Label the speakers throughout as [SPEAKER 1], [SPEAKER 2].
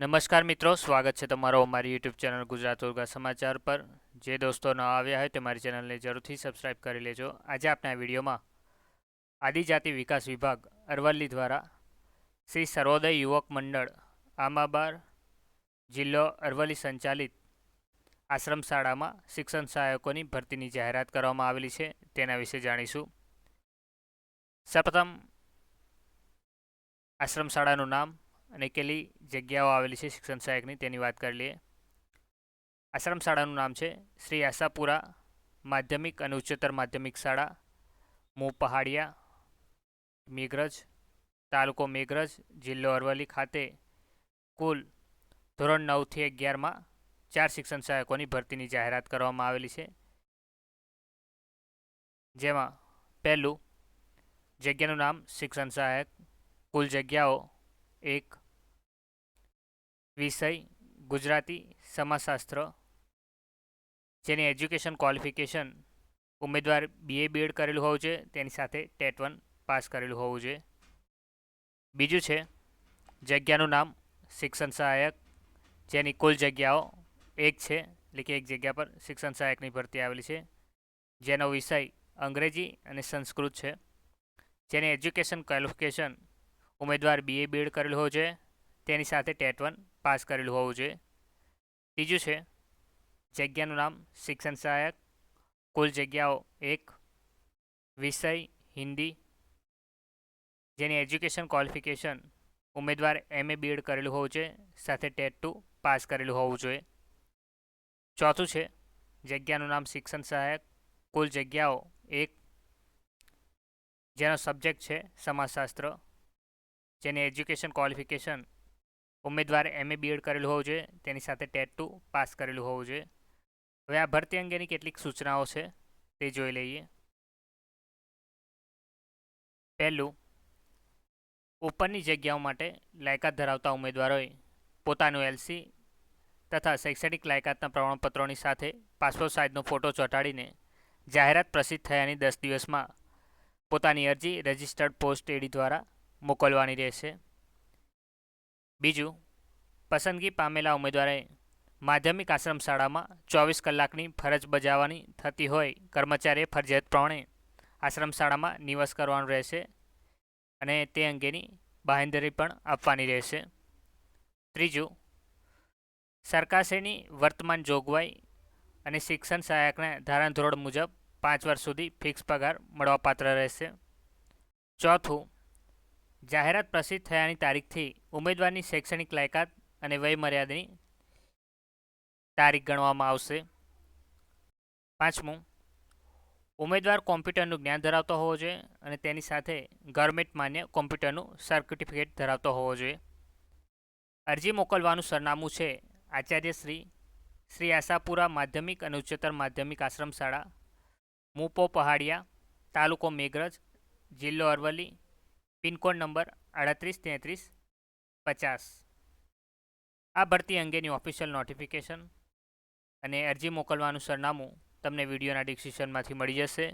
[SPEAKER 1] નમસ્કાર મિત્રો, સ્વાગત છે તમારો અમારી યુટ્યુબ ચેનલ ગુજરાત ઉર્ગા સમાચાર પર। જે દોસ્તો ન આવ્યા હોય તે મારી ચેનલને જરૂરથી સબસ્ક્રાઇબ કરી લેજો। આજે આપણે આ વિડીયોમાં આદિજાતિ વિકાસ વિભાગ અરવલ્લી દ્વારા શ્રી સર્વોદય યુવક મંડળ આમાબાર જિલ્લો અરવલ્લી સંચાલિત આશ્રમ શાળામાં શિક્ષણ સહાયકોની ભરતીની જાહેરાત કરવામાં આવેલી છે તેના વિશે જાણીશું। સૌપ્રથમ આશ્રમ શાળાનું નામ અને કેટલી જગ્યાઓ આવેલી છે શિક્ષણ સહાયકની તેની વાત કરી લઈએ। આશ્રમ શાળાનું નામ છે શ્રી આશાપુરા માધ્યમિક અને ઉચ્ચતર માધ્યમિક શાળા, મૂ પહાડિયા, મેઘરજ, તાલુકો મેઘરજ, જિલ્લો અરવલ્લી ખાતે કુલ ધોરણ 9 થી 11માં 4 શિક્ષણ સહાયકોની ભરતીની જાહેરાત કરવામાં આવેલી છે। જેમાં પહેલું જગ્યાનું નામ શિક્ષણ સહાયક, કુલ જગ્યાઓ 1, વિષય ગુજરાતી સમાજશાસ્ત્ર, જેની એજ્યુકેશન ક્વોલિફિકેશન ઉમેદવાર BA BEd કરેલું હોવું જોઈએ, તેની સાથે ટેટ 1 પાસ કરેલું હોવું જોઈએ। બીજું છે જગ્યાનું નામ શિક્ષણ સહાયક, જેની કુલ જગ્યાઓ 1 છે, એટલે કે 1 જગ્યા પર શિક્ષણ સહાયકની ભરતી આવેલી છે, જેનો વિષય અંગ્રેજી અને સંસ્કૃત છે, જેની એજ્યુકેશન ક્વોલિફિકેશન ઉમેદવાર BA BEd કરેલું હોવું જોઈએ, તેની સાથે ટેટ 1 પાસ કરેલું હોવું જોઈએ। ત્રીજું છે જગ્યાનું નામ શિક્ષણ સહાયક, કુલ જગ્યાઓ 1, વિષય હિન્દી, જેની એજ્યુકેશન ક્વોલિફિકેશન ઉમેદવાર MA BEd કરેલું હોવું જોઈએ, સાથે ટેટ 2 પાસ કરેલું હોવું જોઈએ। ચોથું છે જગ્યાનું નામ શિક્ષણ સહાયક, કુલ જગ્યાઓ 1, જેનો સબ્જેક્ટ છે સમાજશાસ્ત્ર, જેની એજ્યુકેશન ક્વોલિફિકેશન ઉમેદવાર MA BEd કરેલું હોવું જોઈએ, તેની સાથે ટેટ 2 પાસ કરેલું હોવું જોઈએ। હવે આ ભરતી અંગેની કેટલીક સૂચનાઓ છે તે જોઈ લઈએ। પહેલું, ઉપરની જગ્યાઓ માટે લાયકાત ધરાવતા ઉમેદવારોએ પોતાનું LC તથા શૈક્ષણિક લાયકાતના પ્રમાણપત્રોની સાથે પાસપોર્ટ સાઇઝનો ફોટો ચોંટાડીને જાહેરાત પ્રસિદ્ધ થયાની 10 દિવસમાં પોતાની અરજી રજિસ્ટર્ડ પોસ્ટ AD દ્વારા મોકલવાની રહેશે। બીજું, પસંદગી પામેલા ઉમેદવારે માધ્યમિક આશ્રમ શાળામાં 24 કલાકની ફરજ બજાવવાની થતી હોય કર્મચારીએ ફરજિયાત પ્રમાણે આશ્રમ શાળામાં નિવાસ કરવાનું રહેશે અને તે અંગેની બાંહેધરી પણ આપવાની રહેશે। ત્રીજું, સરકારશ્રીની વર્તમાન જોગવાઈ અને શિક્ષણ સહાયકના ધારાધોરણ મુજબ 5 વર્ષ સુધી ફિક્સ પગાર મળવાપાત્ર રહેશે। ચોથું, જાહેરાત પ્રસિદ્ધ થયાની તારીખથી ઉમેદવારની શૈક્ષણિક લાયકાત અને વયમર્યાદાની તારીખ ગણવામાં આવશે। પાંચમું, ઉમેદવાર કોમ્પ્યુટરનું જ્ઞાન ધરાવતો હોવો જોઈએ અને તેની સાથે ગવર્મેન્ટ માન્ય કોમ્પ્યુટરનું સર્ટિફિકેટ ધરાવતો હોવો જોઈએ। અરજી મોકલવાનું સરનામું છે આચાર્ય શ્રી આશાપુરા માધ્યમિક અને ઉચ્ચતર માધ્યમિક આશ્રમ શાળા, મૂ પહાડિયા, તાલુકો મેઘરજ, જિલ્લો અરવલ્લી, પિનકોડ નંબર 383350। આ ભરતી અંગેની ઓફિશિયલ નોટિફિકેશન અને અરજી મોકલવાનું સરનામું તમને વિડીયોના ડિસ્ક્રિપ્શનમાંથી મળી જશે।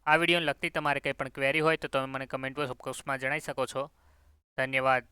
[SPEAKER 1] આ વિડીયોને લગતી તમારે કંઈ પણ ક્વેરી હોય તો તમે મને કમેન્ટ બોક્સમાં જણાવી શકો છો। ધન્યવાદ।